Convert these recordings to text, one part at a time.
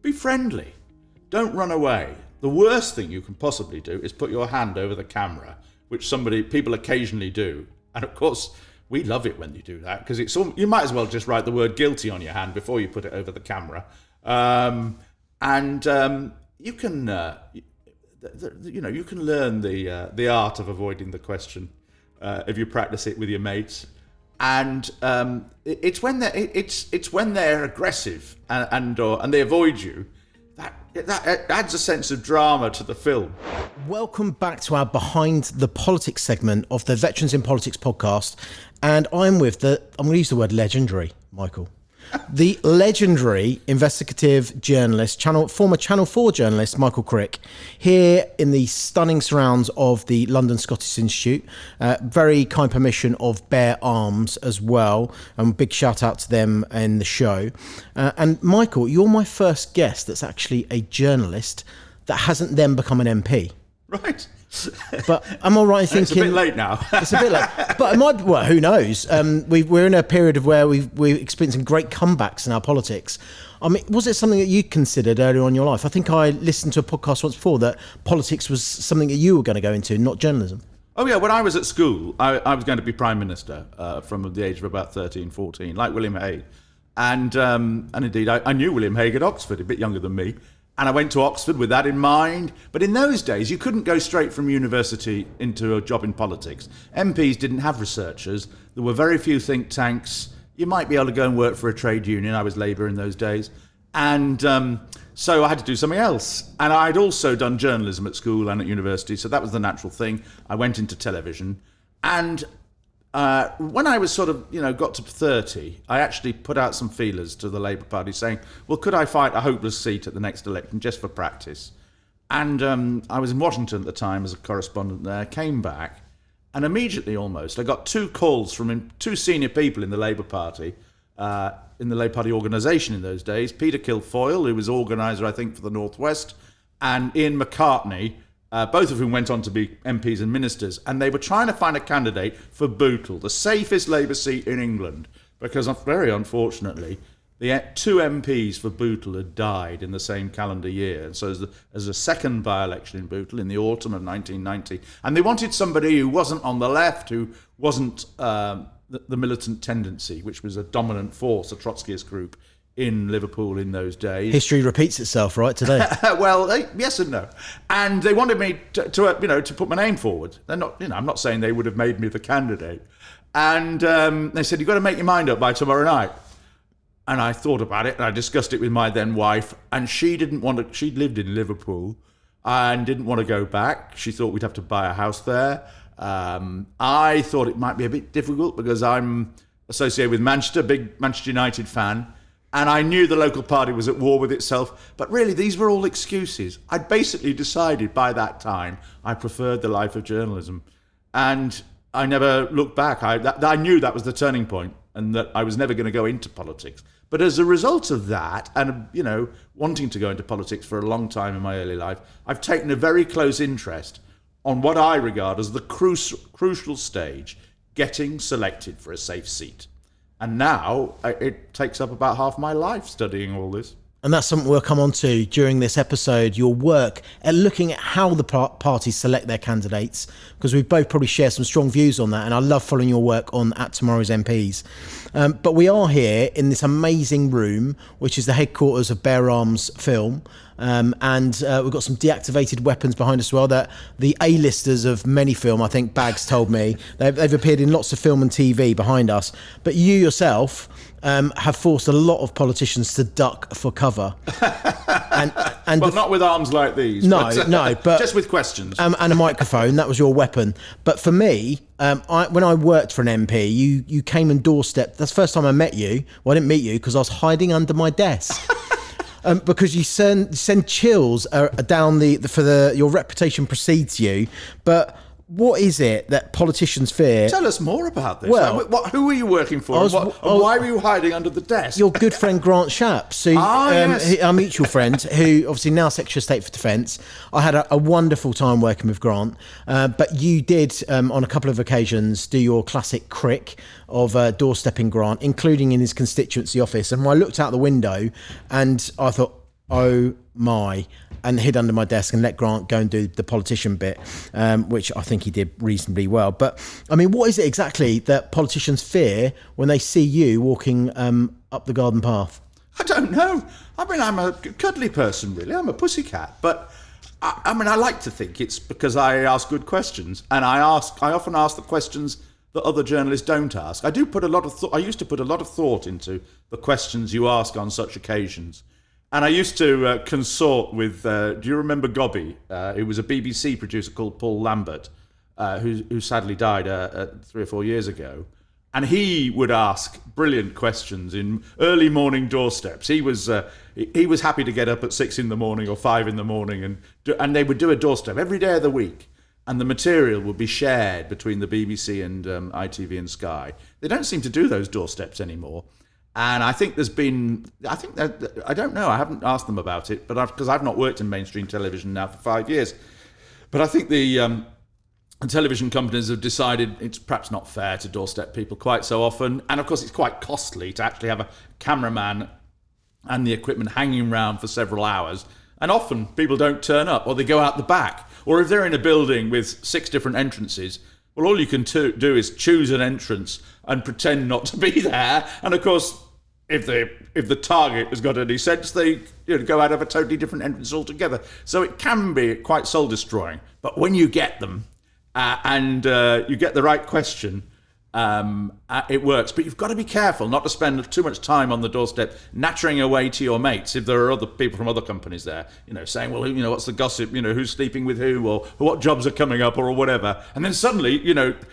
Be friendly. Don't run away. The worst thing you can possibly do is put your hand over the camera, which people occasionally do. And of course, we love it when you do that, because you might as well just write the word guilty on your hand before you put it over the camera. You can learn the art of avoiding the question if you practice it with your mates. And it's when they're aggressive and they avoid you that adds a sense of drama to the film. Welcome back to our Behind the Politics segment of the Veterans in Politics podcast, and I'm with I'm going to use the word legendary, Michael. The legendary investigative journalist, former Channel 4 journalist, Michael Crick, here in the stunning surrounds of the London Scottish Institute. Very kind permission of Bear Arms as well. And big shout out to them in the show. And Michael, you're my first guest that's actually a journalist that hasn't then become an MP. Right. But am I right in thinking... It's a bit late now. It's a bit late. But it might... Well, who knows? We're in a period of where we're experiencing great comebacks in our politics. I mean, was it something that you considered earlier on in your life? I think I listened to a podcast once before that politics was something that you were going to go into, not journalism. Oh, yeah. When I was at school, I was going to be Prime Minister from the age of about 13, 14, like William Hague. And indeed, I knew William Hague at Oxford, a bit younger than me. And I went to Oxford with that in mind. But in those days, you couldn't go straight from university into a job in politics. MPs didn't have researchers. There were very few think tanks. You might be able to go and work for a trade union. I was Labour in those days. And so I had to do something else. And I'd also done journalism at school and at university. So that was the natural thing. I went into television. And when I was sort of, got to 30, I actually put out some feelers to the Labour Party saying, well, could I fight a hopeless seat at the next election just for practice? And I was in Washington at the time as a correspondent there, came back, and immediately almost, I got two calls from two senior people in the Labour Party, in the Labour Party organisation in those days, Peter Kilfoyle, who was organiser, I think, for the North West, and Ian McCartney, both of whom went on to be MPs and ministers, and they were trying to find a candidate for Bootle, the safest Labour seat in England, because very unfortunately, the two MPs for Bootle had died in the same calendar year. And so as a second by-election in Bootle in the autumn of 1990, and they wanted somebody who wasn't on the left, who wasn't the militant tendency, which was a dominant force, a Trotskyist group, in Liverpool in those days. History repeats itself, right, today? Well, yes and no. And they wanted me to put my name forward. They're not, I'm not saying they would have made me the candidate. And they said, you've got to make your mind up by tomorrow night. And I thought about it, and I discussed it with my then wife, and she didn't want to. She'd lived in Liverpool and didn't want to go back. She thought we'd have to buy a house there. I thought it might be a bit difficult because I'm associated with Manchester, big Manchester United fan. And I knew the local party was at war with itself. But really, these were all excuses. I'd basically decided by that time I preferred the life of journalism. And I never looked back. I knew that was the turning point and that I was never going to go into politics. But as a result of that, and, wanting to go into politics for a long time in my early life, I've taken a very close interest on what I regard as the crucial stage, getting selected for a safe seat. And now it takes up about half my life studying all this. And that's something we'll come on to during this episode, your work at looking at how the parties select their candidates, because we both probably share some strong views on that. And I love following your work on At Tomorrow's MPs. But we are here in this amazing room, which is the headquarters of Bear Arms Film. And we've got some deactivated weapons behind us as well that the A-listers of many film, I think Bags told me, they've appeared in lots of film and TV behind us. But you yourself have forced a lot of politicians to duck for cover. Well, not with arms like these. No, but just with questions. And a microphone, that was your weapon. But for me, when I worked for an MP, you came and doorstepped. That's the first time I met you. Well, I didn't meet you because I was hiding under my desk. Because you send chills down your reputation precedes you. But what is it that politicians fear? Tell us more about this. Well, who were you working for? Why were you hiding under the desk? Your good friend Grant Shapps, yes. Our mutual friend, who obviously now Secretary of State for Defence. I had a wonderful time working with Grant, but you did on a couple of occasions do your classic Crick of doorstepping Grant, including in his constituency office. And I looked out the window and I thought, Oh my. And hid under my desk and let Grant go and do the politician bit, which I think he did reasonably well. But I mean, what is it exactly that politicians fear when they see you walking up the garden path? I don't know. I mean, I'm a cuddly person, really. I'm a pussycat. But I mean, I like to think it's because I ask good questions, and I often ask the questions that other journalists don't ask. I do put a lot of I used to put a lot of thought into the questions you ask on such occasions. And I used to consort with, do you remember Gobby? He was a BBC producer called Paul Lambert, who sadly died 3 or 4 years ago. And he would ask brilliant questions in early morning doorsteps. He was happy to get up at 6 in the morning or 5 in the morning, and they would do a doorstep every day of the week. And the material would be shared between the BBC and ITV and Sky. They don't seem to do those doorsteps anymore. And I think I don't know, I haven't asked them about it, but because I've not worked in mainstream television now for 5 years. But I think the television companies have decided it's perhaps not fair to doorstep people quite so often. And of course, it's quite costly to actually have a cameraman and the equipment hanging around for several hours. And often people don't turn up, or they go out the back. Or if they're in a building with 6 different entrances, well, all you can do is choose an entrance and pretend not to be there. And of course, if the target has got any sense, they go out of a totally different entrance altogether. So it can be quite soul destroying. But when you get them and you get the right question, it works. But you've got to be careful not to spend too much time on the doorstep nattering away to your mates if there are other people from other companies there, saying, well, what's the gossip, who's sleeping with who, or what jobs are coming up, or whatever. And then suddenly,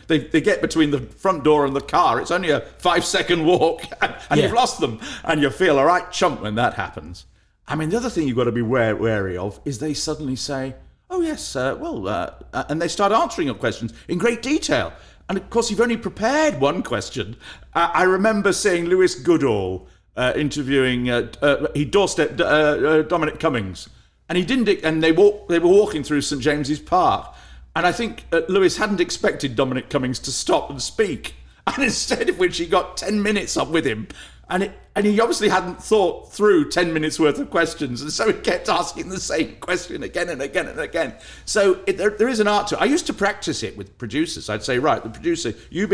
they get between the front door and the car. It's only a 5-second walk, and you've lost them, and you feel a right chump when that happens. I mean, the other thing you've got to be wary of is they suddenly say, oh yes, and they start answering your questions in great detail. And of course, you've only prepared one question. I remember seeing Lewis Goodall interviewing. He doorstepped Dominic Cummings, and he didn't. And they were walking through St James's Park, and I think Lewis hadn't expected Dominic Cummings to stop and speak, and instead of which he got 10 minutes up with him. And he obviously hadn't thought through 10 minutes worth of questions, and so he kept asking the same question again and again and again. So there is an art to it. I used to practice it with producers. I'd say, right, the producer, you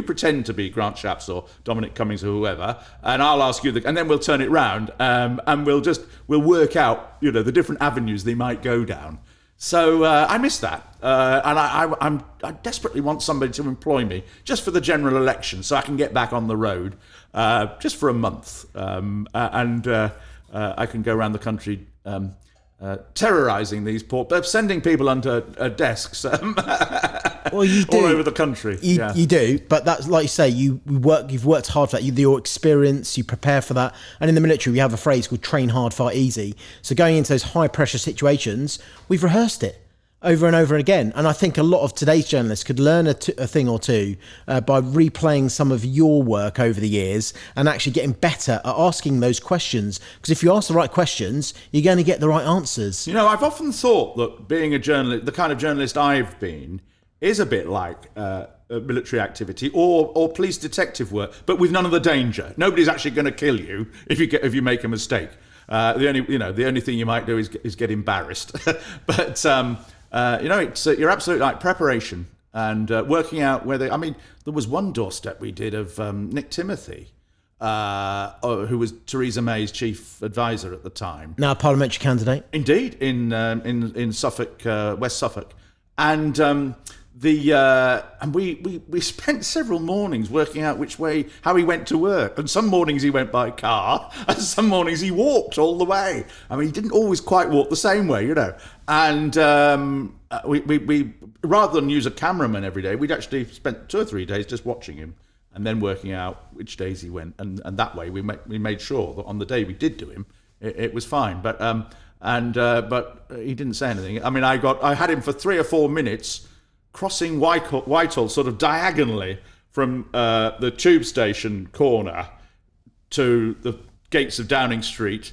pretend to be Grant Shapps or Dominic Cummings or whoever, and I'll ask you, and then we'll turn it round, and we'll work out the different avenues they might go down. So I miss that, and I desperately want somebody to employ me just for the general election, so I can get back on the road just for a month, and I can go around the country terrorising these sending people under desks well, you do. all over the country. You do, but that's like you say. You've worked hard for that. Your experience, you prepare for that. And in the military, we have a phrase called "train hard, fight easy." So going into those high pressure situations, we've rehearsed it over and over again. And I think a lot of today's journalists could learn a thing or two by replaying some of your work over the years and actually getting better at asking those questions. Because if you ask the right questions, you're going to get the right answers. I've often thought that being a journalist, the kind of journalist I've been, is a bit like military activity or police detective work, but with none of the danger. Nobody's actually going to kill you if you make a mistake. The only thing you might do is get embarrassed. But you're absolutely right. Preparation and working out whether. I mean, there was one doorstep we did of Nick Timothy, who was Theresa May's chief advisor at the time. Now a parliamentary candidate. Indeed, in Suffolk, West Suffolk, and we spent several mornings working out how he went to work. And some mornings he went by car, and some mornings he walked all the way. I mean, he didn't always quite walk the same way, And we rather than use a cameraman every day, we'd actually spent 2 or 3 days just watching him and then working out which days he went. And that way we made sure that on the day we did do him, it was fine. But he didn't say anything. I mean, I had him for 3 or 4 minutes crossing Whitehall sort of diagonally from the tube station corner to the gates of Downing Street.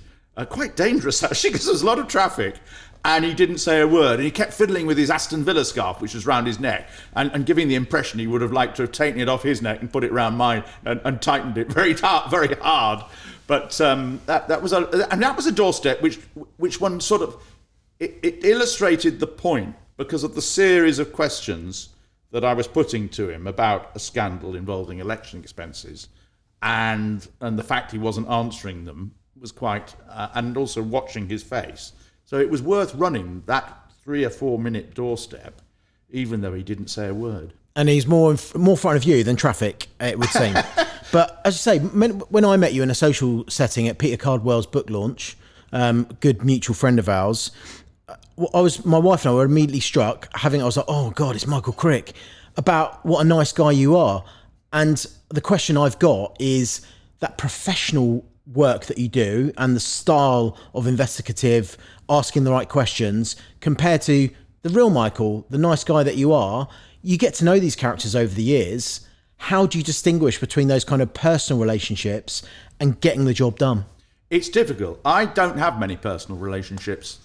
Quite dangerous, actually, because there's a lot of traffic. And he didn't say a word. And he kept fiddling with his Aston Villa scarf, which was round his neck, and giving the impression he would have liked to have taken it off his neck and put it round mine and tightened it very hard. But that was a doorstep which one sort of it illustrated the point because of the series of questions that I was putting to him about a scandal involving election expenses, and the fact he wasn't answering them was quite, and also watching his face. So it was worth running that 3 or 4 minute doorstep, even though he didn't say a word. And he's more front of you than traffic, it would seem. But as you say, when I met you in a social setting at Peter Cardwell's book launch, good mutual friend of ours, my wife and I were immediately struck. I was like, oh God, it's Michael Crick, about what a nice guy you are. And the question I've got is that professional work that you do and the style of investigative, asking the right questions, compared to the real Michael, the nice guy that you are. You get to know these characters over the years. How do you distinguish between those kind of personal relationships and getting the job done? It's difficult. I don't have many personal relationships.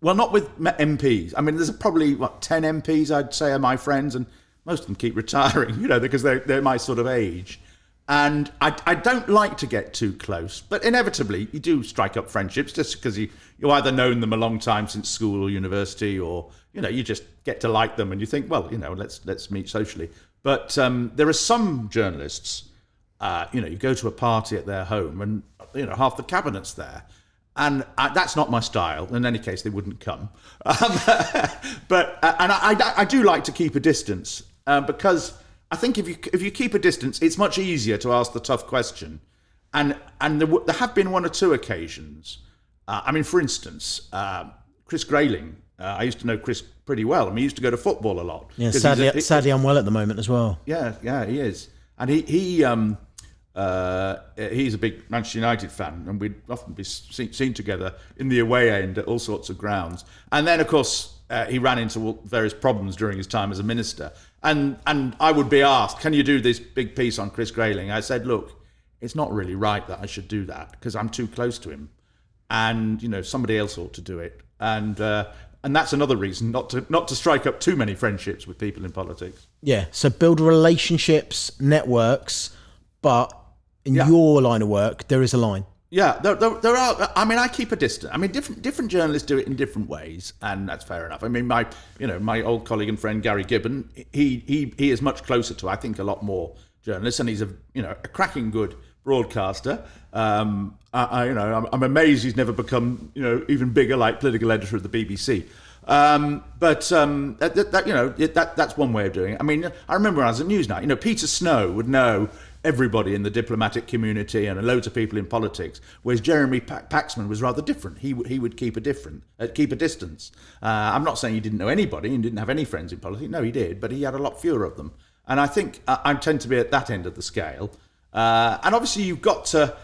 Well, not with MPs. I mean, there's probably, 10 MPs I'd say are my friends, and most of them keep retiring, because they're my sort of age. And I don't like to get too close, but inevitably you do strike up friendships just because you either known them a long time since school or university, or, you just get to like them and you think, well, let's meet socially. But there are some journalists, you go to a party at their home and, half the cabinet's there. And that's not my style. In any case, they wouldn't come. But I do like to keep a distance because I think if you keep a distance, it's much easier to ask the tough question. And there have been 1 or 2 occasions. For instance, Chris Grayling. I used to know Chris pretty well. He used to go to football a lot. Yeah, sadly unwell at the moment as well. Yeah, he is. And he's a big Manchester United fan, and we'd often be seen together in the away end at all sorts of grounds. And then, of course, he ran into various problems during his time as a minister. And I would be asked, can you do this big piece on Chris Grayling? I said, look, it's not really right that I should do that because I'm too close to him. And, somebody else ought to do it. And that's another reason not to strike up too many friendships with people in politics. Yeah, so build relationships, networks, but in your line of work, there is a line. Yeah, there are. I keep a distance. Different journalists do it in different ways, and that's fair enough. My old colleague and friend Gary Gibbon, he is much closer to, I think, a lot more journalists, and he's a cracking good broadcaster. I'm amazed he's never become even bigger, like political editor of the BBC. That's one way of doing it. I remember when I was at Newsnight, Peter Snow would know everybody in the diplomatic community and loads of people in politics, whereas Jeremy Paxman was rather different. He would keep a distance. I'm not saying he didn't know anybody and didn't have any friends in politics. No, he did, but he had a lot fewer of them. And I think I tend to be at that end of the scale. And obviously, you've got to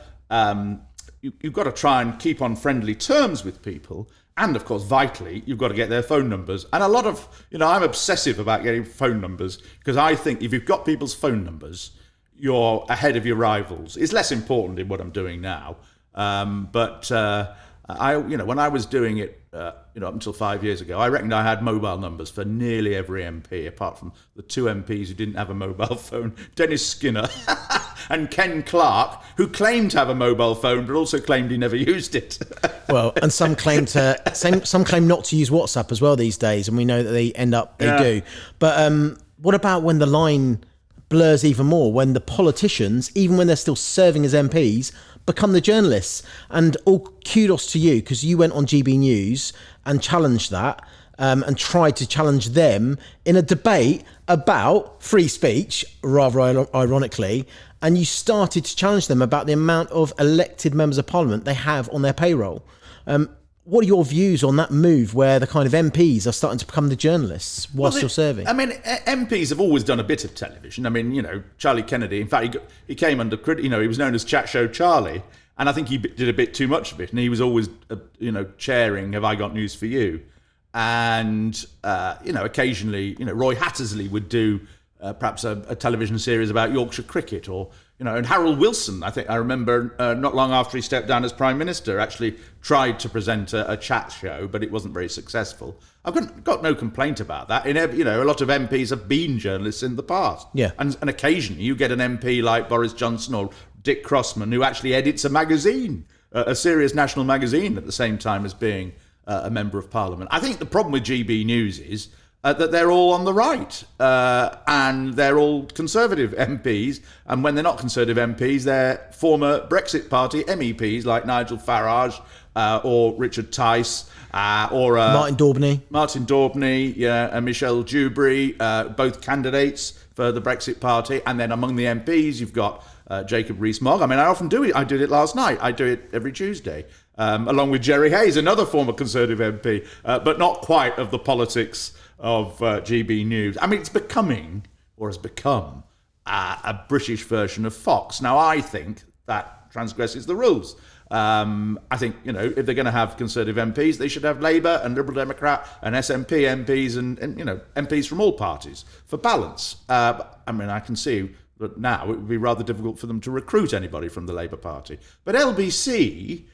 try and keep on friendly terms with people. And of course, vitally, you've got to get their phone numbers. And a lot of, I'm obsessive about getting phone numbers because I think if you've got people's phone numbers, you're ahead of your rivals. It's less important in what I'm doing now. But when I was doing it, up until 5 years ago, I reckoned I had mobile numbers for nearly every MP, apart from the 2 MPs who didn't have a mobile phone, Dennis Skinner and Ken Clarke, who claimed to have a mobile phone, but also claimed he never used it. Well, and some claim not to use WhatsApp as well these days, and we know that they do. But what about when the line blurs even more, when the politicians, even when they're still serving as MPs, become the journalists? And all kudos to you, because you went on GB News and challenged that, and tried to challenge them in a debate about free speech, rather ironically, and you started to challenge them about the amount of elected members of parliament they have on their payroll. What are your views on that move where the kind of MPs are starting to become the journalists while still serving? MPs have always done a bit of television. Charlie Kennedy, in fact, he came under critic. He was known as Chat Show Charlie, and I think he did a bit too much of it. And he was always, chairing Have I Got News for You? And, occasionally, Roy Hattersley would do perhaps a television series about Yorkshire cricket, or and Harold Wilson, I think I remember not long after he stepped down as Prime Minister, actually tried to present a chat show, but it wasn't very successful. I've got no complaint about that. A lot of MPs have been journalists in the past. Yeah. And occasionally you get an MP like Boris Johnson or Dick Crossman, who actually edits a magazine, a serious national magazine, at the same time as being a member of Parliament. I think the problem with GB News is that they're all on the right, and they're all Conservative MPs, and when they're not Conservative MPs, they're former Brexit Party MEPs like Nigel Farage or Richard Tice or Martin Daubney, and Michelle Dewberry, both candidates for the Brexit Party. And then among the MPs, you've got Jacob Rees-Mogg. I mean, I often do it. I did it last night. I do it every Tuesday, along with Jerry Hayes, another former Conservative MP, but not quite of the politics of GB News. I mean, it's becoming, or has become, a British version of Fox. Now, I think that transgresses the rules. I think, if they're going to have Conservative MPs, they should have Labour and Liberal Democrat and SNP MPs and MPs from all parties for balance. I mean, I can see that now it would be rather difficult for them to recruit anybody from the Labour Party. But LBC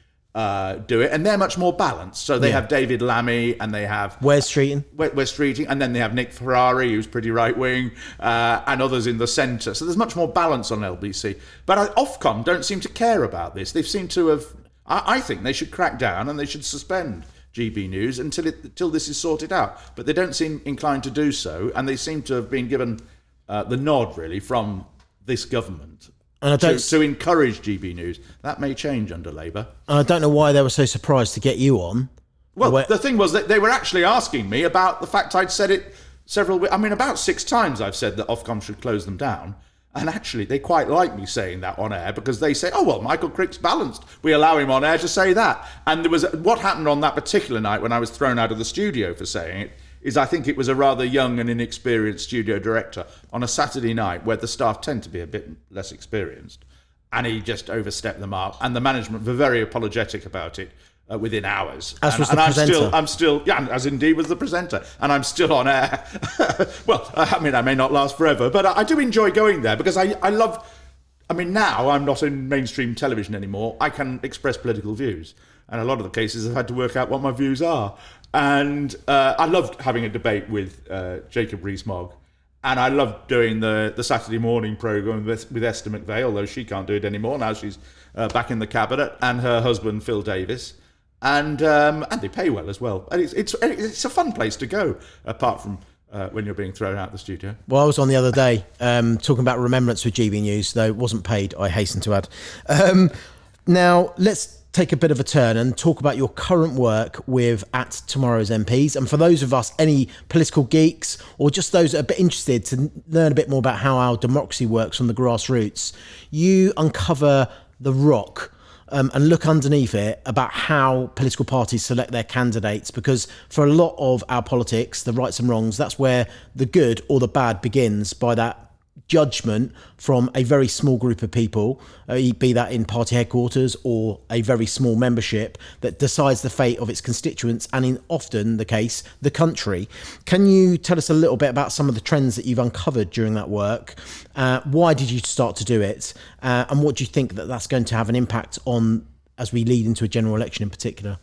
do it, and they're much more balanced. So they have David Lammy, and they have Wes Streeting, and then they have Nick Ferrari, who's pretty right-wing, and others in the centre. So there's much more balance on LBC. But Ofcom don't seem to care about this. They seem to have... I think they should crack down and they should suspend GB News until this is sorted out. But they don't seem inclined to do so, and they seem to have been given the nod, really, from this government to encourage GB News. That may change under Labour. I don't know why they were so surprised to get you on. Well, the thing was that they were actually asking me about the fact I'd said it about 6 times I've said that Ofcom should close them down. And actually, they quite like me saying that on air, because they say, oh, well, Michael Crick's balanced. We allow him on air to say that. And there was what happened on that particular night when I was thrown out of the studio for saying it, is I think it was a rather young and inexperienced studio director on a Saturday night where the staff tend to be a bit less experienced. And he just overstepped the mark. And the management were very apologetic about it within hours. As was the presenter. I'm still, as indeed was the presenter. And I'm still on air. Well, I mean, I may not last forever, but I do enjoy going there because I love... I mean, now I'm not in mainstream television anymore. I can express political views. And a lot of the cases I've had to work out what my views are. And I loved having a debate with Jacob Rees-Mogg. And I loved doing the Saturday morning programme with Esther McVeigh, although she can't do it anymore. Now she's back in the cabinet, and her husband, Phil Davis. And they pay well as well. And it's a fun place to go, apart from when you're being thrown out the studio. Well, I was on the other day talking about remembrance with GB News, though it wasn't paid, I hasten to add. Now, let's take a bit of a turn and talk about your current work with At Tomorrow's MPs. And for those of us, any political geeks, or just those that are a bit interested to learn a bit more about how our democracy works from the grassroots, you uncover the rock and look underneath it about how political parties select their candidates, because for a lot of our politics, the rights and wrongs, that's where the good or the bad begins, by that judgment from a very small group of people, be that in party headquarters or a very small membership, that decides the fate of its constituents and, in often the case, the country. Can you tell us a little bit about some of the trends that you've uncovered during that work? Why did you start to do it? And what do you think that that's going to have an impact on as we lead into a general election in particular?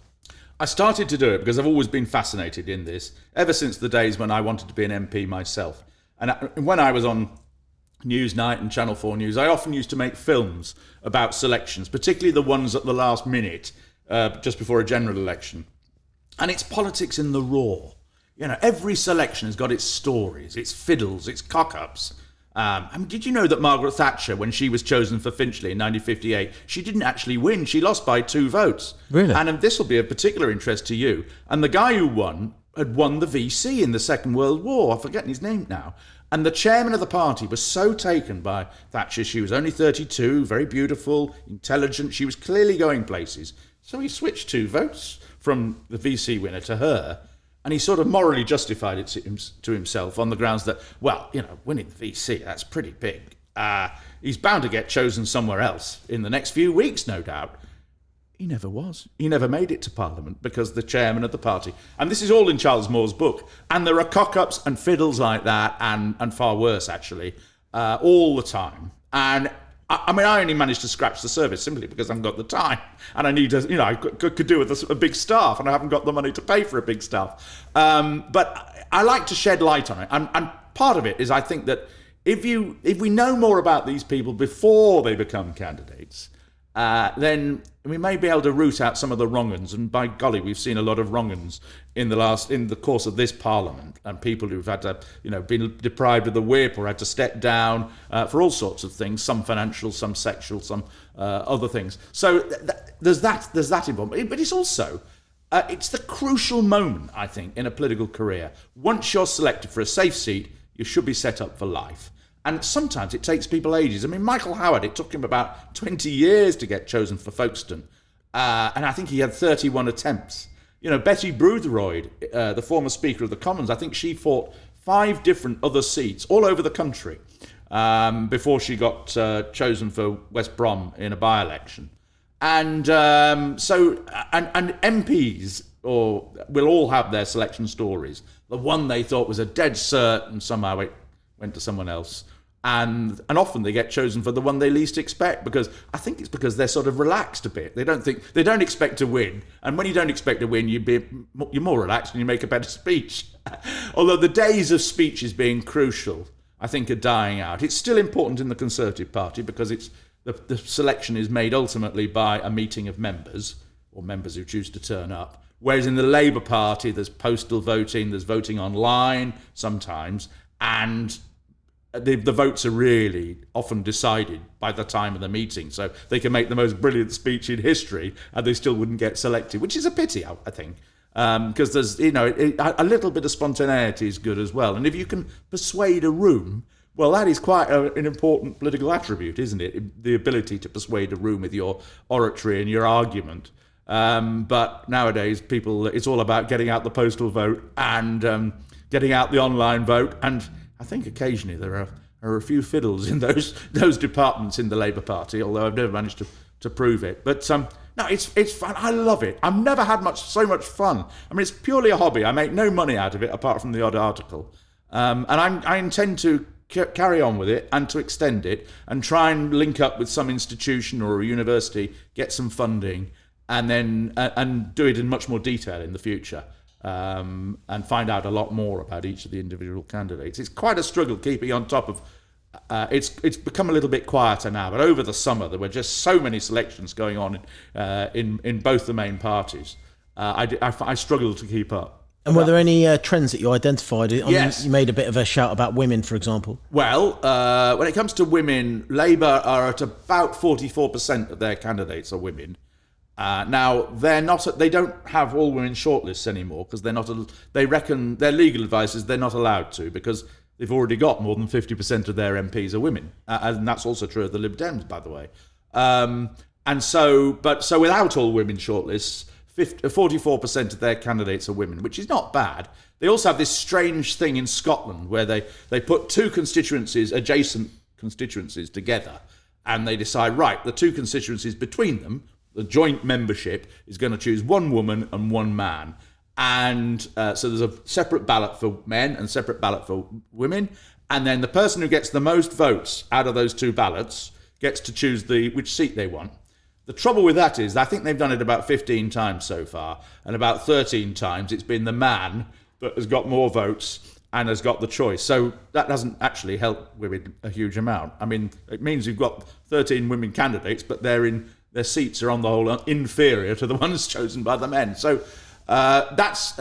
I started to do it because I've always been fascinated in this, ever since the days when I wanted to be an MP myself. And when I was on Newsnight and Channel 4 News, I often used to make films about selections, particularly the ones at the last minute, just before a general election. And it's politics in the raw. Every selection has got its stories, its fiddles, its cock-ups. Did you know that Margaret Thatcher, when she was chosen for Finchley in 1958, she didn't actually win? She lost by 2 votes. Really? And this will be of particular interest to you. And the guy who won had won the VC in the Second World War. I've forgotten his name now. And the chairman of the party was so taken by Thatcher. She was only 32, very beautiful, intelligent. She was clearly going places. So he switched 2 votes from the VC winner to her. And he sort of morally justified it to himself on the grounds that, winning the VC, that's pretty big. He's bound to get chosen somewhere else in the next few weeks, no doubt. He never was. He never made it to Parliament because the chairman of the party... And this is all in Charles Moore's book. And there are cock-ups and fiddles like that, and far worse, actually, all the time. And, I only managed to scratch the surface simply because I haven't got the time. And I need to... I could do with a big staff, and I haven't got the money to pay for a big staff. But I like to shed light on it. And part of it is I think that if we know more about these people before they become candidates, then we may be able to root out some of the wrong-uns. And by golly, we've seen a lot of wrong-uns in the course of this Parliament, and people who've had to, been deprived of the whip or had to step down for all sorts of things, some financial, some sexual, some other things. So there's that involvement. But it's also it's the crucial moment, I think, in a political career. Once you're selected for a safe seat, you should be set up for life. And sometimes it takes people ages. I mean, Michael Howard, it took him about 20 years to get chosen for Folkestone. And I think he had 31 attempts. Betty Boothroyd, the former Speaker of the Commons, I think she fought 5 different other seats all over the country before she got chosen for West Brom in a by-election. And MPs will all have their selection stories. The one they thought was a dead cert and somehow it went to someone else. And often they get chosen for the one they least expect, because I think it's because they're sort of relaxed a bit. They don't expect to win. And when you don't expect to win, you're more relaxed and you make a better speech. Although the days of speeches being crucial, I think, are dying out. It's still important in the Conservative Party because the selection is made ultimately by a meeting of members, or members who choose to turn up. Whereas in the Labour Party, there's postal voting, there's voting online sometimes, and the votes are really often decided by the time of the meeting. So they can make the most brilliant speech in history and they still wouldn't get selected, which is a pity, I think. Because there's, a little bit of spontaneity is good as well. And if you can persuade a room, well, that is quite an important political attribute, isn't it? The ability to persuade a room with your oratory and your argument. But nowadays, it's all about getting out the postal vote and getting out the online vote. And I think occasionally there are a few fiddles in those departments in the Labour Party, although I've never managed to prove it. But no, it's fun. I love it. I've never had so much fun. I mean, it's purely a hobby. I make no money out of it apart from the odd article. And I intend to carry on with it and to extend it and try and link up with some institution or a university, get some funding, and then and do it in much more detail in the future. And find out a lot more about each of the individual candidates. It's quite a struggle keeping on top of. It's become a little bit quieter now, but over the summer there were just so many selections going on in both the main parties. I struggled to keep up. And were there any trends that you identified? Yes. You made a bit of a shout about women, for example. Well, when it comes to women, Labour are at about 44% of their candidates are women. Now they don't have all women shortlists anymore because they reckon their legal advice is they're not allowed to because they've already got more than 50% of their MPs are women, and that's also true of the Lib Dems, by the way. So without all women shortlists, 44% of their candidates are women, which is not bad. They also have this strange thing in Scotland where they put two adjacent constituencies together, and they decide, right, the two constituencies between them, the joint membership, is going to choose one woman and one man. And so there's a separate ballot for men and separate ballot for women. And then the person who gets the most votes out of those two ballots gets to choose which seat they want. The trouble with that is I think they've done it about 15 times so far. And about 13 times it's been the man that has got more votes and has got the choice. So that doesn't actually help women a huge amount. I mean, it means you've got 13 women candidates, but their seats are on the whole inferior to the ones chosen by the men. So that's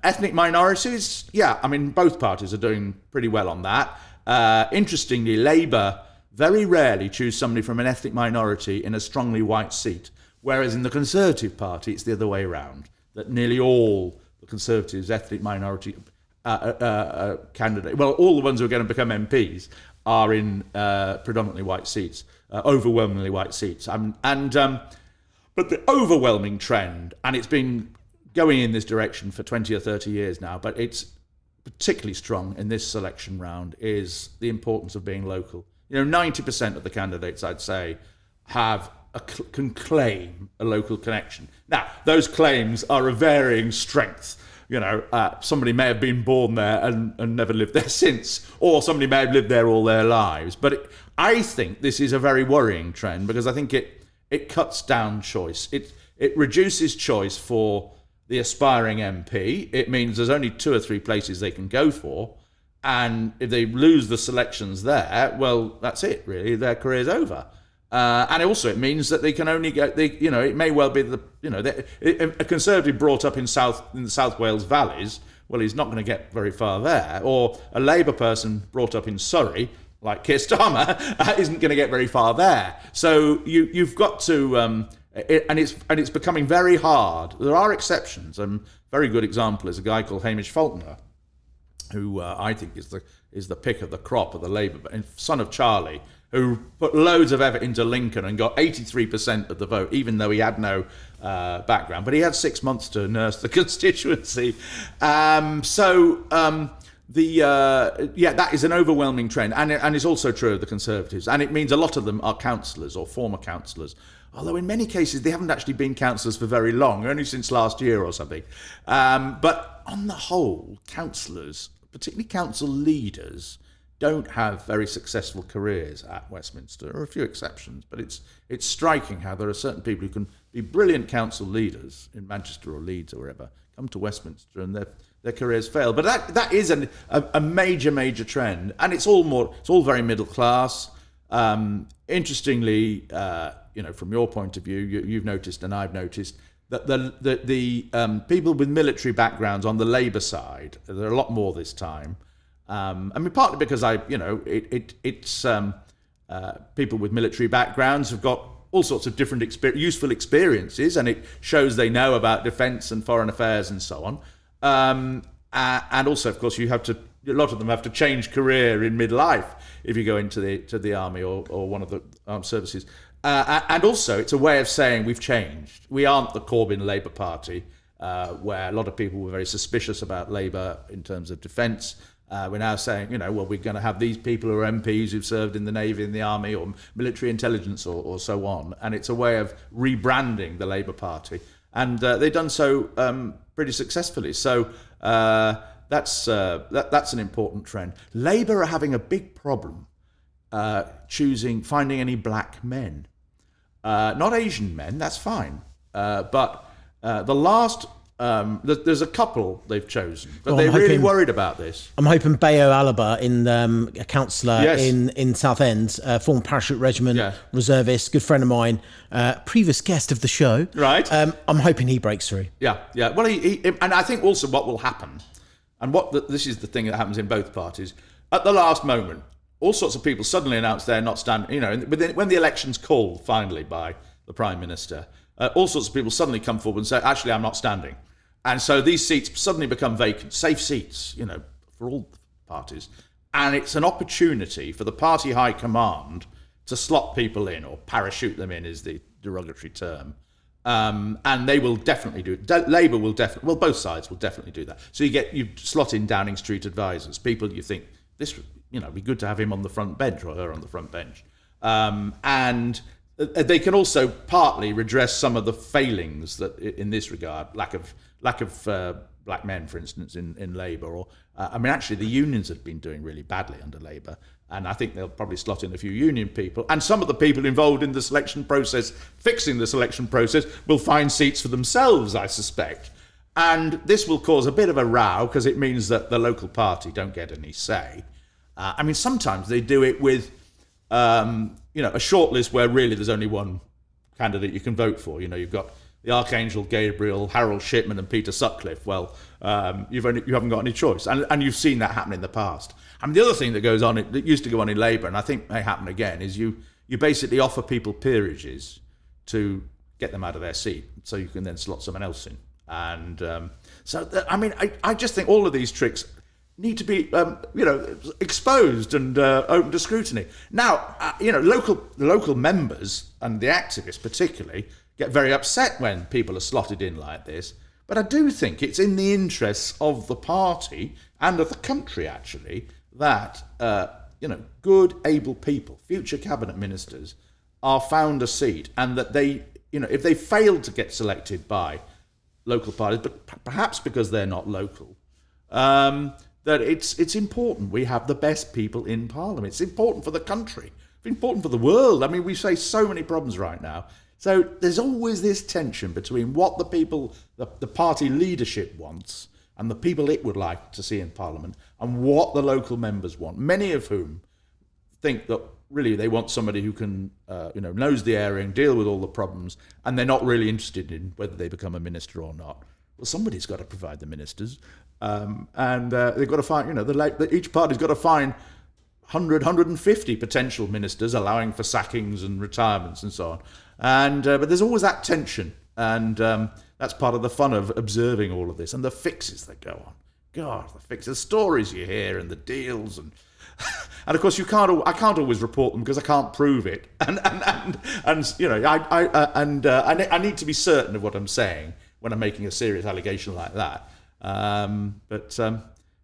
ethnic minorities. Yeah, I mean, both parties are doing pretty well on that. Interestingly, Labour very rarely choose somebody from an ethnic minority in a strongly white seat, whereas in the Conservative Party, it's the other way around, that nearly all the Conservatives' ethnic minority candidates, well, all the ones who are going to become MPs are in predominantly white seats. Overwhelmingly white seats. But the overwhelming trend, and it's been going in this direction for 20 or 30 years now, but it's particularly strong in this selection round, is the importance of being local. 90% of the candidates, I'd say, can claim a local connection. Now, those claims are of varying strength. Somebody may have been born there and never lived there since, or somebody may have lived there all their lives. But I think this is a very worrying trend because I think it cuts down choice. It reduces choice for the aspiring MP. It means there's only 2 or 3 places they can go for, And if they lose the selections there, well, that's it, really. Their career's over. And also, it means that they can only get, it may well be a Conservative brought up in the South Wales valleys, well, he's not going to get very far there. Or a Labour person brought up in Surrey, like Keir Starmer, isn't going to get very far there. So you've got to, and it's becoming very hard. There are exceptions. A very good example is a guy called Hamish Faulkner, who I think is the pick of the crop of the Labour, son of Charlie, who put loads of effort into Lincoln and got 83% of the vote, even though he had no background. But he had 6 months to nurse the constituency. That is an overwhelming trend. And it's also true of the Conservatives. And it means a lot of them are councillors or former councillors. Although in many cases, they haven't actually been councillors for very long, only since last year or something. But on the whole, councillors, particularly council leaders, don't have very successful careers at Westminster. There are a few exceptions, but it's striking how there are certain people who can be brilliant council leaders in Manchester or Leeds or wherever, come to Westminster and their careers fail. But that is a major trend, and it's all very middle class. Interestingly, from your point of view, you've noticed and I've noticed that the people with military backgrounds on the Labour side, there are a lot more this time. Partly because people with military backgrounds have got all sorts of different useful experiences, and it shows they know about defence and foreign affairs and so on. And also, of course, a lot of them have to change career in midlife if you go into the army or one of the armed services. And also, it's a way of saying we've changed. We aren't the Corbyn Labour Party, where a lot of people were very suspicious about Labour in terms of defence. We're now saying, we're going to have these people who are MPs who've served in the Navy, in the Army, or military intelligence, or so on. And it's a way of rebranding the Labour Party. And they've done so pretty successfully. So that's an important trend. Labour are having a big problem finding any black men. Not Asian men, that's fine. But the last... there's a couple they've chosen, but they're really worried about this. I'm hoping Bayo Alaba, a councillor in Southend, former parachute regiment, reservist, good friend of mine, previous guest of the show. Right. I'm hoping he breaks through. Yeah. Well, he and I think also what will happen, and this is the thing that happens in both parties, at the last moment, all sorts of people suddenly announce they're not standing. When the election's called finally by the Prime Minister, all sorts of people suddenly come forward and say, actually, I'm not standing. And so these seats suddenly become vacant, safe seats, for all parties. And it's an opportunity for the party high command to slot people in, or parachute them in is the derogatory term. And they will definitely do it. Labour will definitely, both sides will definitely do that. So you slot in Downing Street advisors, people you think, this would be good to have him on the front bench or her on the front bench. And they can also partly redress some of the failings that, in this regard, lack of black men, for instance, in Labour. Or actually, the unions have been doing really badly under Labour, and I think they'll probably slot in a few union people. And some of the people involved in the selection process, fixing the selection process, will find seats for themselves, I suspect. And this will cause a bit of a row because it means that the local party don't get any say. Sometimes they do it with a shortlist where really there's only one candidate you can vote for. You've got the Archangel Gabriel, Harold Shipman, and Peter Sutcliffe. Well, you haven't got any choice, and you've seen that happen in the past. The other thing that goes on, that used to go on in Labour, and I think may happen again, is you basically offer people peerages to get them out of their seat, so you can then slot someone else in. And I just think all of these tricks need to be, exposed and open to scrutiny. Now, local members and the activists particularly get very upset when people are slotted in like this. But I do think it's in the interests of the party and of the country, actually, that good, able people, future cabinet ministers, are found a seat, and that they, if they fail to get selected by local parties, but perhaps because they're not local, that it's important we have the best people in Parliament. It's important for the country. It's important for the world. We face so many problems right now. So there's always this tension between what the party leadership wants and the people it would like to see in Parliament and what the local members want, many of whom think that really they want somebody who can, knows the area and deal with all the problems, and they're not really interested in whether they become a minister or not. Well, somebody's got to provide the ministers, and they've got to find, each party's got to find 100, 150 potential ministers, allowing for sackings and retirements and so on. And but there's always that tension, and that's part of the fun of observing all of this and the fixes that go on. God, the fixes, the stories you hear, and the deals, and of course I can't always report them because I can't prove it, and I need to be certain of what I'm saying when I'm making a serious allegation like that.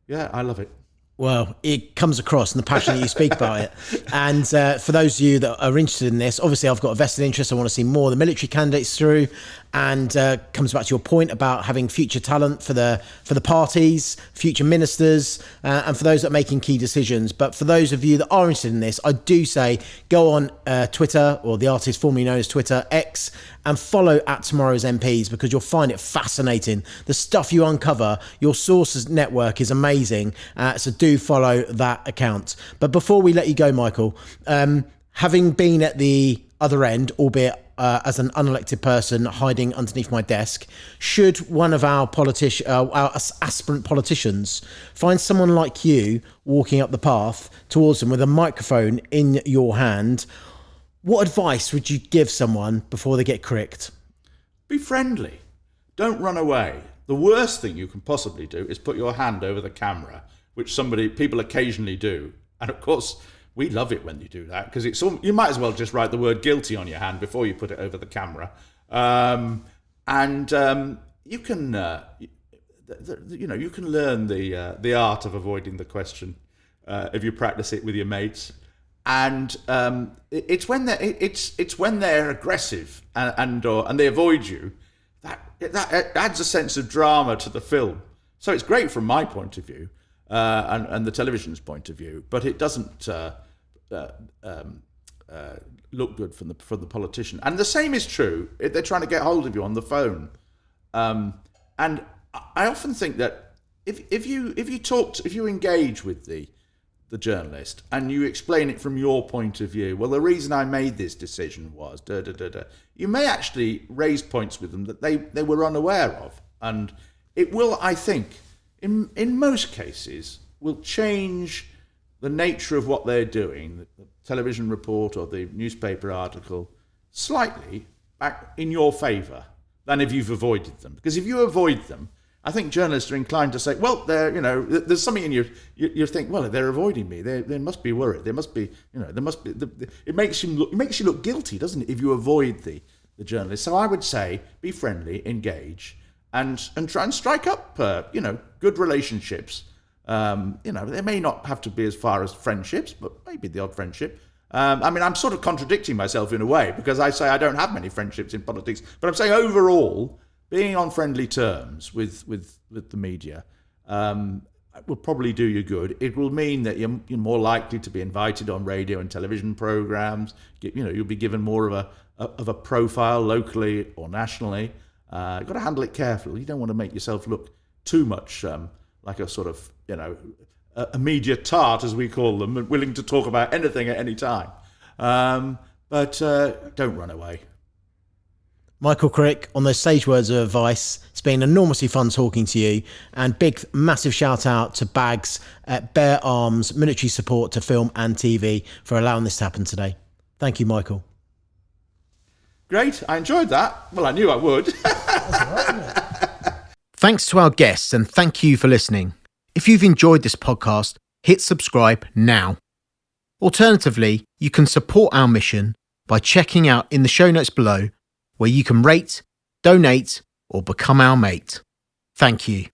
Yeah, I love it. Well, it comes across in the passion that you speak about it. And for those of you that are interested in this, obviously I've got a vested interest. I want to see more of the military candidates through, and comes back to your point about having future talent for the parties, future ministers, and for those that are making key decisions. But for those of you that are interested in this, I do say go on Twitter, or the artist formerly known as Twitter, X, and follow @Tomorrow's MPs, because you'll find it fascinating. The stuff you uncover, your sources network is amazing. So do follow that account. But before we let you go, Michael, having been at the other end, albeit as an unelected person hiding underneath my desk, should one of our aspirant politicians find someone like you walking up the path towards them with a microphone in your hand, what advice would you give someone before they get cricked? Be friendly. Don't run away. The worst thing you can possibly do is put your hand over the camera, which people occasionally do. And of course, we love it when you do that, because you might as well just write the word guilty on your hand before you put it over the camera. You can learn the art of avoiding the question if you practice it with your mates. And it's when they're aggressive and they avoid you that adds a sense of drama to the film. So it's great from my point of view and the television's point of view, but it doesn't look good for the politician. And the same is true if they're trying to get hold of you on the phone. And I often think that if you engage with the journalist and you explain it from your point of view, well, the reason I made this decision was you may actually raise points with them that they were unaware of, and it will, I think, in most cases, will change the nature of what they're doing, the television report or the newspaper article, slightly back in your favour than if you've avoided them. Because if you avoid them, I think journalists are inclined to say, well, there's something in you think, well, they're avoiding me. They must be worried. There must be. It makes you look guilty, doesn't it, if you avoid the journalist? So I would say, be friendly, engage, and try and strike up, good relationships. They may not have to be as far as friendships, but maybe the odd friendship. I'm sort of contradicting myself in a way, because I say I don't have many friendships in politics, but I'm saying overall, being on friendly terms with the media will probably do you good. It will mean that you're more likely to be invited on radio and television programs. You'll be given more of a profile locally or nationally. You've got to handle it carefully. You don't want to make yourself look too much like a sort of a media tart, as we call them, willing to talk about anything at any time. But don't run away. Michael Crick, on those sage words of advice, it's been enormously fun talking to you, and massive shout out to Bags at Bear Arms Military Support to Film and TV for allowing this to happen today. Thank you, Michael. Great, I enjoyed that. Well, I knew I would. That's all right, isn't it? Thanks to our guests, and thank you for listening. If you've enjoyed this podcast, hit subscribe now. Alternatively, you can support our mission by checking out in the show notes below, where you can rate, donate, or become our mate. Thank you.